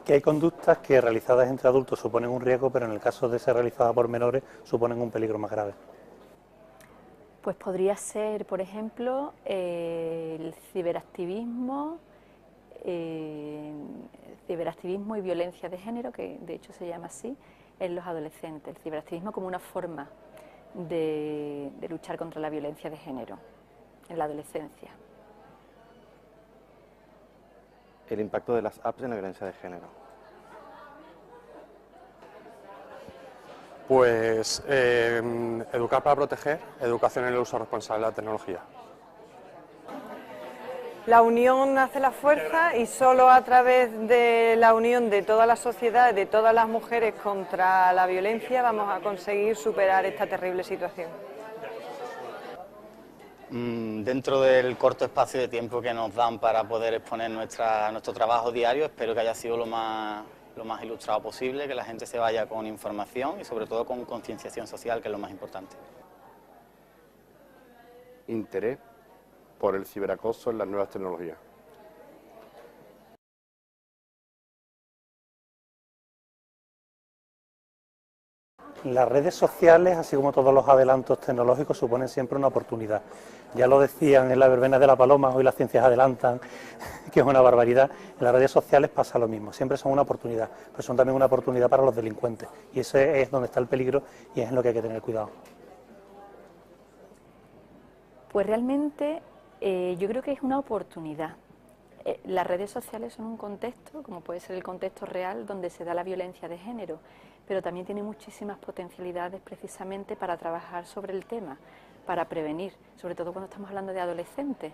Que hay conductas que realizadas entre adultos suponen un riesgo, pero en el caso de ser realizadas por menores suponen un peligro más grave. Pues podría ser, por ejemplo, el ciberactivismo, y violencia de género, que de hecho se llama así, en los adolescentes. El ciberactivismo como una forma de luchar contra la violencia de género en la adolescencia. El impacto de las apps en la violencia de género. Pues educar para proteger, educación en el uso responsable de la tecnología. La unión hace la fuerza y solo a través de la unión de toda la sociedad, de todas las mujeres contra la violencia, vamos a conseguir superar esta terrible situación. Dentro del corto espacio de tiempo que nos dan para poder exponer nuestro trabajo diario, espero que haya sido lo más ilustrado posible, que la gente se vaya con información y sobre todo con concienciación social, que es lo más importante. Interés por el ciberacoso en las nuevas tecnologías. Las redes sociales, así como todos los adelantos tecnológicos, suponen siempre una oportunidad. Ya lo decían en la verbena de la paloma, hoy las ciencias adelantan, que es una barbaridad. En las redes sociales pasa lo mismo, siempre son una oportunidad, pero son también una oportunidad para los delincuentes. Y ese es donde está el peligro y es en lo que hay que tener cuidado. Pues realmente yo creo que es una oportunidad. Las redes sociales son un contexto, como puede ser el contexto real, donde se da la violencia de género, pero también tiene muchísimas potencialidades precisamente para trabajar sobre el tema, para prevenir, sobre todo cuando estamos hablando de adolescentes,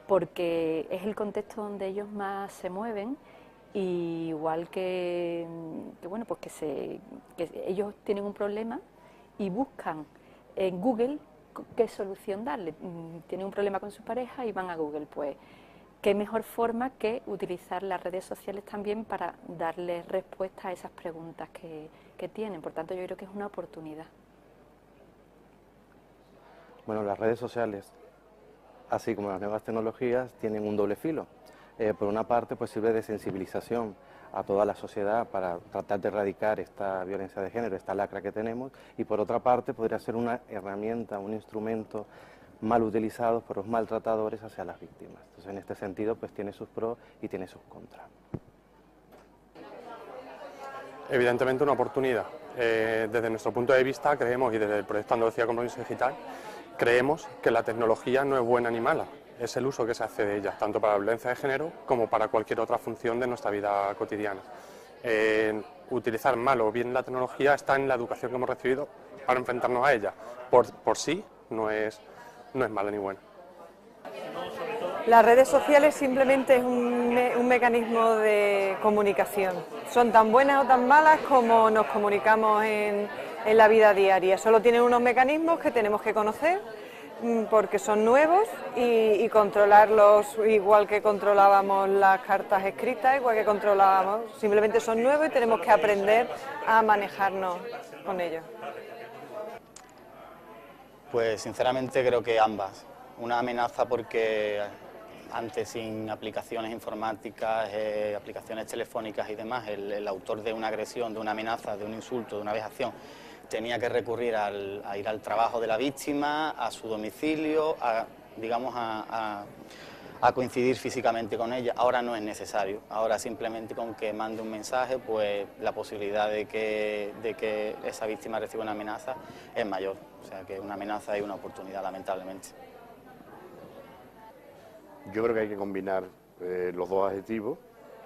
porque es el contexto donde ellos más se mueven, y igual que bueno, pues que ellos tienen un problema y buscan en Google qué solución darle. Tienen un problema con su pareja y van a Google, pues qué mejor forma que utilizar las redes sociales también para darles respuesta a esas preguntas que tienen. Por tanto, yo creo que es una oportunidad. Bueno, las redes sociales, así como las nuevas tecnologías, tienen un doble filo. Por una parte, pues sirve de sensibilización a toda la sociedad para tratar de erradicar esta violencia de género, esta lacra que tenemos, y por otra parte podría ser una herramienta, un instrumento mal utilizado por los maltratadores hacia las víctimas. Entonces, en este sentido, pues tiene sus pros y tiene sus contras. Evidentemente una oportunidad. Desde nuestro punto de vista creemos, y desde el proyecto Andalucía Compromiso Digital, creemos que la tecnología no es buena ni mala, es el uso que se hace de ella, tanto para la violencia de género como para cualquier otra función de nuestra vida cotidiana. Utilizar mal o bien la tecnología está en la educación que hemos recibido para enfrentarnos a ella. Por sí no es mala ni buena. Las redes sociales simplemente es un mecanismo de comunicación. Son tan buenas o tan malas como nos comunicamos en la vida diaria. Solo tienen unos mecanismos que tenemos que conocer porque son nuevos y controlarlos igual que controlábamos las cartas escritas, igual que controlábamos. Simplemente son nuevos y tenemos que aprender a manejarnos con ellos. Pues sinceramente creo que ambas. Una amenaza porque antes, sin aplicaciones informáticas, aplicaciones telefónicas y demás, el autor de una agresión, de una amenaza, de un insulto, de una vejación, tenía que recurrir a ir al trabajo de la víctima, a su domicilio, a coincidir físicamente con ella. Ahora no es necesario. Ahora simplemente con que mande un mensaje, pues la posibilidad de que esa víctima reciba una amenaza es mayor. O sea que una amenaza es una oportunidad, lamentablemente. Yo creo que hay que combinar los dos adjetivos.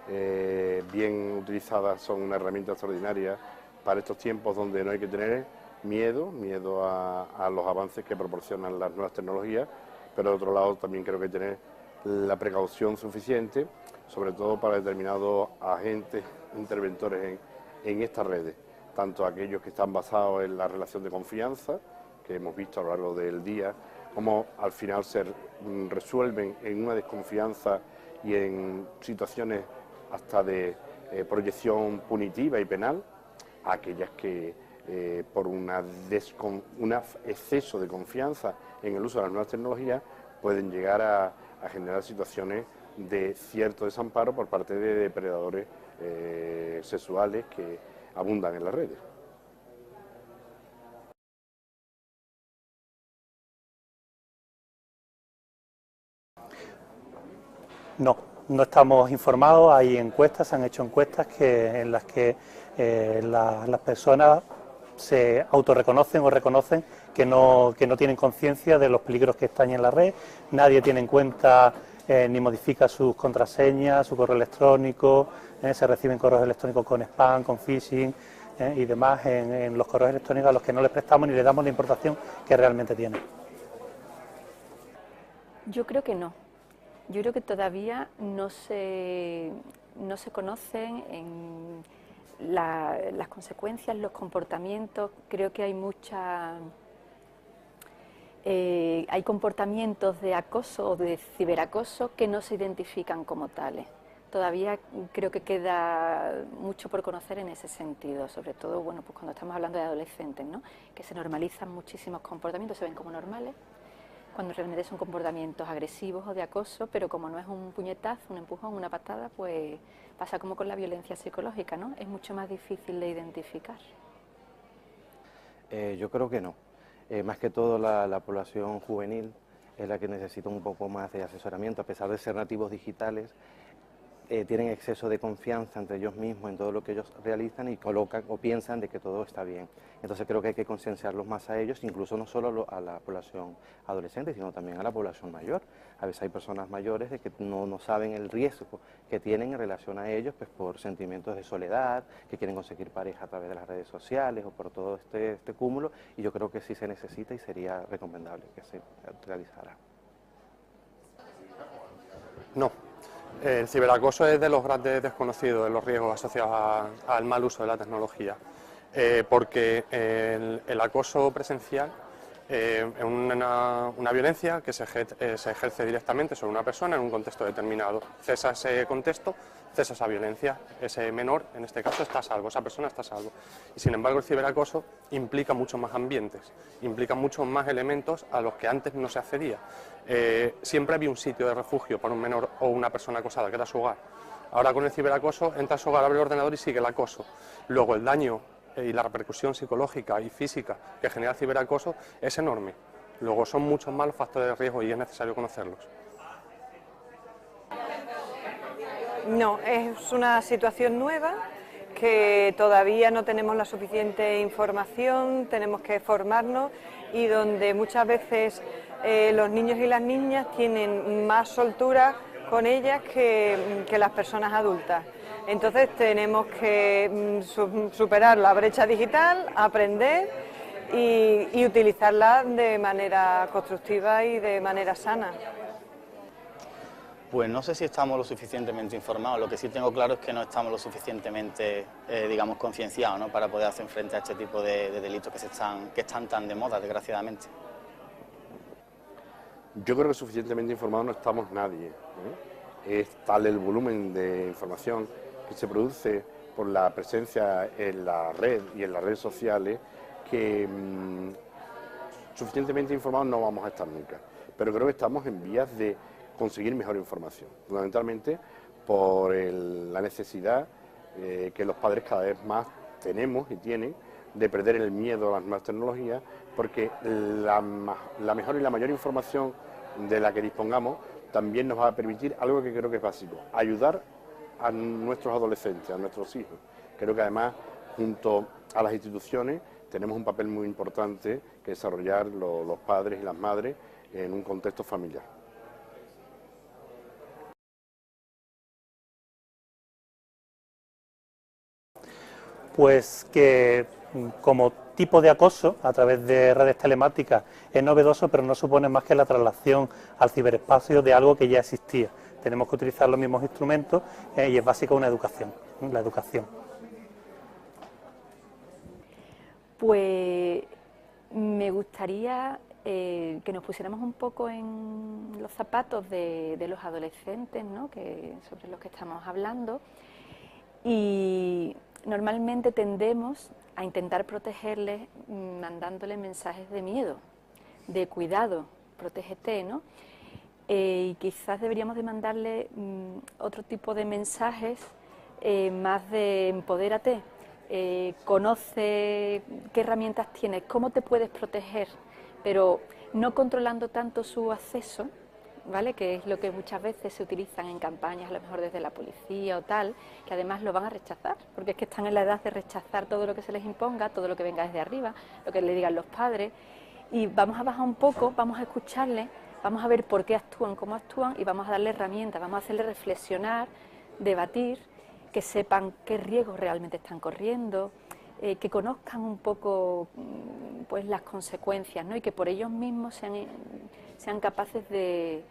Bien utilizadas son una herramienta extraordinaria para estos tiempos donde no hay que tener miedo a los avances que proporcionan las nuevas tecnologías, pero de otro lado también creo que hay que tener la precaución suficiente, sobre todo para determinados agentes interventores en estas redes, tanto aquellos que están basados en la relación de confianza, que hemos visto a lo largo del día, como al final se resuelven en una desconfianza y en situaciones hasta de proyección punitiva y penal, aquellas que por un exceso de confianza en el uso de las nuevas tecnologías pueden llegar a generar situaciones de cierto desamparo por parte de depredadores sexuales que abundan en las redes. No, no estamos informados, hay encuestas, se han hecho encuestas en las que las personas se autorreconocen o reconocen que no tienen conciencia de los peligros que están en la red, nadie tiene en cuenta ni modifica sus contraseñas, su correo electrónico, se reciben correos electrónicos con spam, con phishing y demás en los correos electrónicos a los que no les prestamos ni le damos la importancia que realmente tienen. Yo creo que no. Yo creo que todavía no se conocen en las consecuencias, los comportamientos. Creo que hay comportamientos de acoso o de ciberacoso que no se identifican como tales. Todavía creo que queda mucho por conocer en ese sentido, sobre todo bueno, pues cuando estamos hablando de adolescentes, ¿no? Que se normalizan muchísimos comportamientos, se ven como normales, cuando realmente son comportamientos agresivos o de acoso, pero como no es un puñetazo, un empujón, una patada, pues pasa como con la violencia psicológica, ¿no? Es mucho más difícil de identificar. Yo creo que no. Más que todo la población juvenil es la que necesita un poco más de asesoramiento, a pesar de ser nativos digitales. Tienen exceso de confianza entre ellos mismos en todo lo que ellos realizan y colocan o piensan de que todo está bien. Entonces creo que hay que concienciarlos más a ellos, incluso no solo a la población adolescente, sino también a la población mayor. A veces hay personas mayores de que no saben el riesgo que tienen en relación a ellos, pues por sentimientos de soledad, que quieren conseguir pareja a través de las redes sociales o por todo este cúmulo, y yo creo que sí se necesita y sería recomendable que se realizara. No. El ciberacoso es de los grandes desconocidos de los riesgos asociados al mal uso de la tecnología, porque el acoso presencial es una violencia que se ejerce directamente sobre una persona en un contexto determinado. Cesa ese contexto, cesa esa violencia, ese menor en este caso está a salvo, esa persona está a salvo. Y sin embargo el ciberacoso implica muchos más ambientes, implica muchos más elementos a los que antes no se accedía. Siempre había un sitio de refugio para un menor o una persona acosada, que era su hogar. Ahora con el ciberacoso entra a su hogar, abre el ordenador y sigue el acoso. Luego el daño y la repercusión psicológica y física que genera el ciberacoso es enorme. Luego son muchos más los factores de riesgo y es necesario conocerlos. No, es una situación nueva que todavía no tenemos la suficiente información, tenemos que formarnos y donde muchas veces los niños y las niñas tienen más soltura con ellas que las personas adultas. Entonces tenemos que superar la brecha digital, aprender y utilizarla de manera constructiva y de manera sana. Pues no sé si estamos lo suficientemente informados, lo que sí tengo claro es que no estamos lo suficientemente, digamos, concienciados, ¿no?, para poder hacer frente a este tipo de delitos que están tan de moda, desgraciadamente. Yo creo que suficientemente informados no estamos nadie, ¿eh? Es tal el volumen de información que se produce por la presencia en la red y en las redes sociales que suficientemente informados no vamos a estar nunca, pero creo que estamos en vías de conseguir mejor información, fundamentalmente por la necesidad que los padres cada vez más tenemos y tienen de perder el miedo a las nuevas tecnologías, porque la mejor y la mayor información de la que dispongamos también nos va a permitir algo que creo que es básico: ayudar a nuestros adolescentes, a nuestros hijos. Creo que además, junto a las instituciones, tenemos un papel muy importante que desarrollar los padres y las madres en un contexto familiar. Pues que como tipo de acoso a través de redes telemáticas es novedoso, pero no supone más que la traslación al ciberespacio de algo que ya existía. Tenemos que utilizar los mismos instrumentos y es básica una educación, la educación. Pues me gustaría que nos pusiéramos un poco en los zapatos de los adolescentes, ¿no?, sobre los que estamos hablando, y normalmente tendemos a intentar protegerles mandándoles mensajes de miedo, de cuidado, protégete, ¿no? Y quizás deberíamos de mandarle otro tipo de mensajes más de empodérate, conoce qué herramientas tienes, cómo te puedes proteger, pero no controlando tanto su acceso, ¿vale? Que es lo que muchas veces se utilizan en campañas, a lo mejor desde la policía o tal, que además lo van a rechazar, porque es que están en la edad de rechazar todo lo que se les imponga, todo lo que venga desde arriba, lo que le digan los padres, y vamos a bajar un poco, vamos a escucharles, vamos a ver por qué actúan, cómo actúan, y vamos a darle herramientas, vamos a hacerles reflexionar, debatir, que sepan qué riesgos realmente están corriendo, que conozcan un poco pues las consecuencias, ¿no? Y que por ellos mismos sean capaces de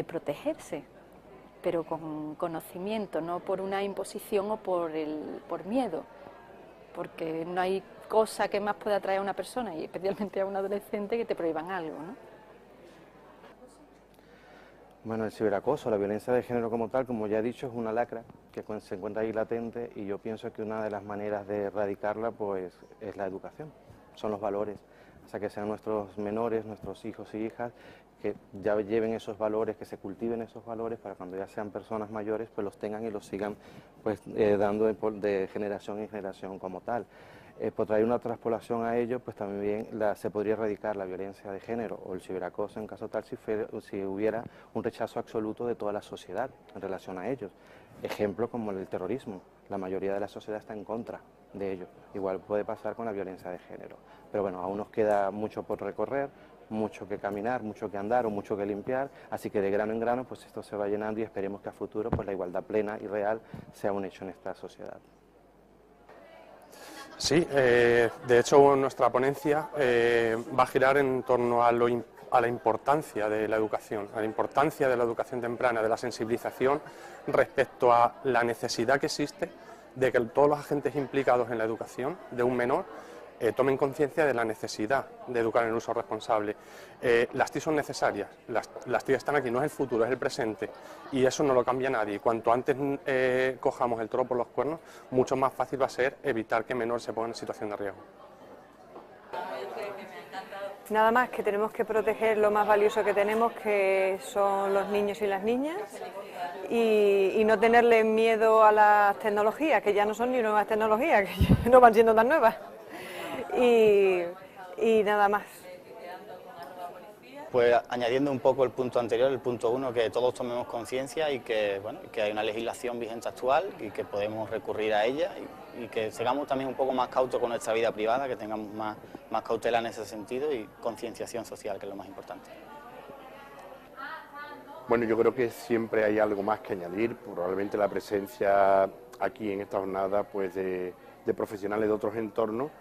protegerse, pero con conocimiento, no por una imposición o por miedo, porque no hay cosa que más pueda atraer a una persona, y especialmente a un adolescente, que te prohíban algo, ¿no? Bueno, el ciberacoso, la violencia de género como tal, como ya he dicho, es una lacra que se encuentra ahí latente, y yo pienso que una de las maneras de erradicarla pues es la educación, son los valores, o sea, que sean nuestros menores, nuestros hijos y hijas, que ya lleven esos valores, que se cultiven esos valores para cuando ya sean personas mayores pues los tengan y los sigan pues dando de generación en generación como tal. Por traer una traspolación a ello, pues también se podría erradicar la violencia de género o el ciberacoso en caso tal si hubiera un rechazo absoluto de toda la sociedad en relación a ellos. Ejemplo como el terrorismo, la mayoría de la sociedad está en contra de ello. Igual puede pasar con la violencia de género. Pero bueno, aún nos queda mucho por recorrer, mucho que caminar, mucho que andar o mucho que limpiar, así que de grano en grano pues esto se va llenando, y esperemos que a futuro pues la igualdad plena y real sea un hecho en esta sociedad. Sí, de hecho nuestra ponencia va a girar en torno a la importancia de la educación, a la importancia de la educación temprana, de la sensibilización respecto a la necesidad que existe de que todos los agentes implicados en la educación de un menor tomen conciencia de la necesidad de educar en el uso responsable. Las TIC son necesarias, las TIC están aquí, no es el futuro, es el presente, y eso no lo cambia nadie. Cuanto antes cojamos el toro por los cuernos, mucho más fácil va a ser evitar que menor se ponga en situación de riesgo. Nada más, que tenemos que proteger lo más valioso que tenemos, que son los niños y las niñas, y no tenerle miedo a las tecnologías, que ya no son ni nuevas tecnologías, que no van siendo tan nuevas. Y nada más. Pues añadiendo un poco el punto anterior, el punto 1, que todos tomemos conciencia y que, bueno, que hay una legislación vigente actual y que podemos recurrir a ella, y que sigamos también un poco más cautos con nuestra vida privada, que tengamos más cautela en ese sentido, y concienciación social, que es lo más importante. Bueno, yo creo que siempre hay algo más que añadir, probablemente la presencia aquí en esta jornada pues de profesionales de otros entornos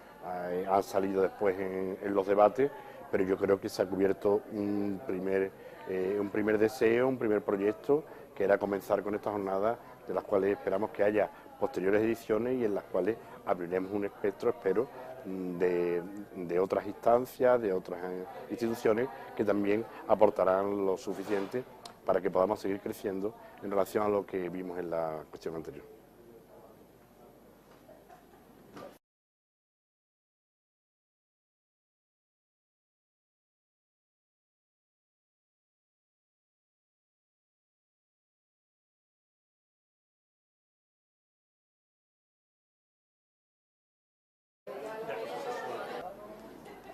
han salido después en los debates, pero yo creo que se ha cubierto un primer deseo, un primer proyecto, que era comenzar con esta jornada, de las cuales esperamos que haya posteriores ediciones y en las cuales abriremos un espectro, espero, de otras instancias, de otras instituciones que también aportarán lo suficiente para que podamos seguir creciendo en relación a lo que vimos en la cuestión anterior.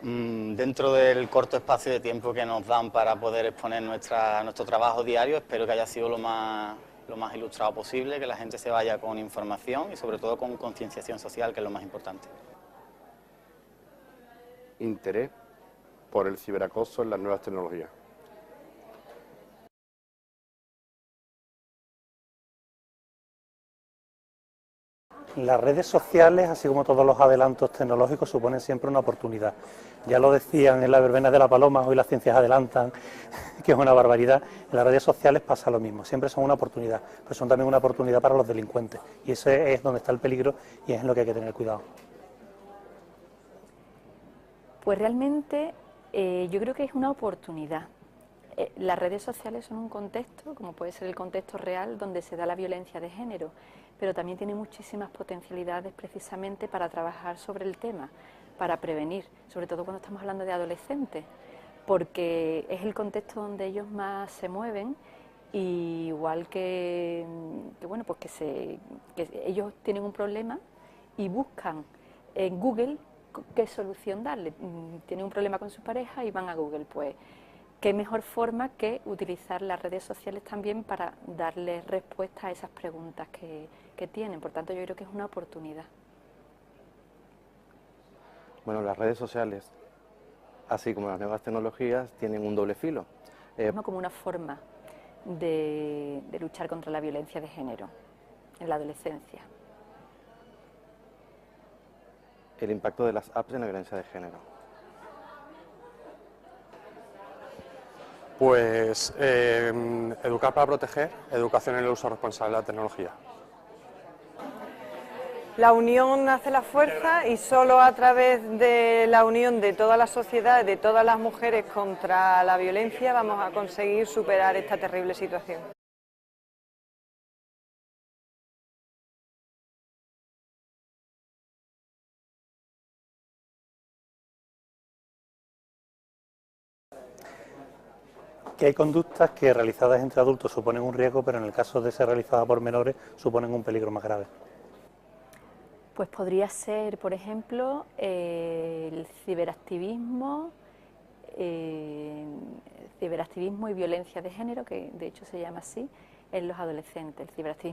Dentro del corto espacio de tiempo que nos dan para poder exponer nuestro trabajo diario, espero que haya sido lo más ilustrado posible, que la gente se vaya con información y sobre todo con concienciación social, que es lo más importante. Interés por el ciberacoso en las nuevas tecnologías. Las redes sociales, así como todos los adelantos tecnológicos, suponen siempre una oportunidad. Ya lo decían en la verbena de la Paloma, hoy las ciencias adelantan, que es una barbaridad. En las redes sociales pasa lo mismo, siempre son una oportunidad, pero son también una oportunidad para los delincuentes. Y ese es donde está el peligro y es en lo que hay que tener cuidado. Pues realmente yo creo que es una oportunidad. Las redes sociales son un contexto, como puede ser el contexto real, donde se da la violencia de género, pero también tiene muchísimas potencialidades precisamente para trabajar sobre el tema, para prevenir, sobre todo cuando estamos hablando de adolescentes, porque es el contexto donde ellos más se mueven Y igual bueno, pues que ellos tienen un problema y buscan en Google qué solución darle. Tienen un problema con su pareja y van a Google. Pues qué mejor forma que utilizar las redes sociales también para darles respuesta a esas preguntas que tienen. Por tanto, yo creo que es una oportunidad. Bueno, las redes sociales, así como las nuevas tecnologías, tienen un doble filo. Como una forma de luchar contra la violencia de género en la adolescencia. El impacto de las apps en la violencia de género. Pues educar para proteger, educación en el uso responsable de la tecnología. La unión hace la fuerza y solo a través de la unión de toda la sociedad, de todas las mujeres contra la violencia, vamos a conseguir superar esta terrible situación. Que hay conductas que realizadas entre adultos suponen un riesgo, pero en el caso de ser realizadas por menores suponen un peligro más grave. Pues podría ser, por ejemplo, el ciberactivismo y violencia de género, que de hecho se llama así, en los adolescentes. El ciberactivismo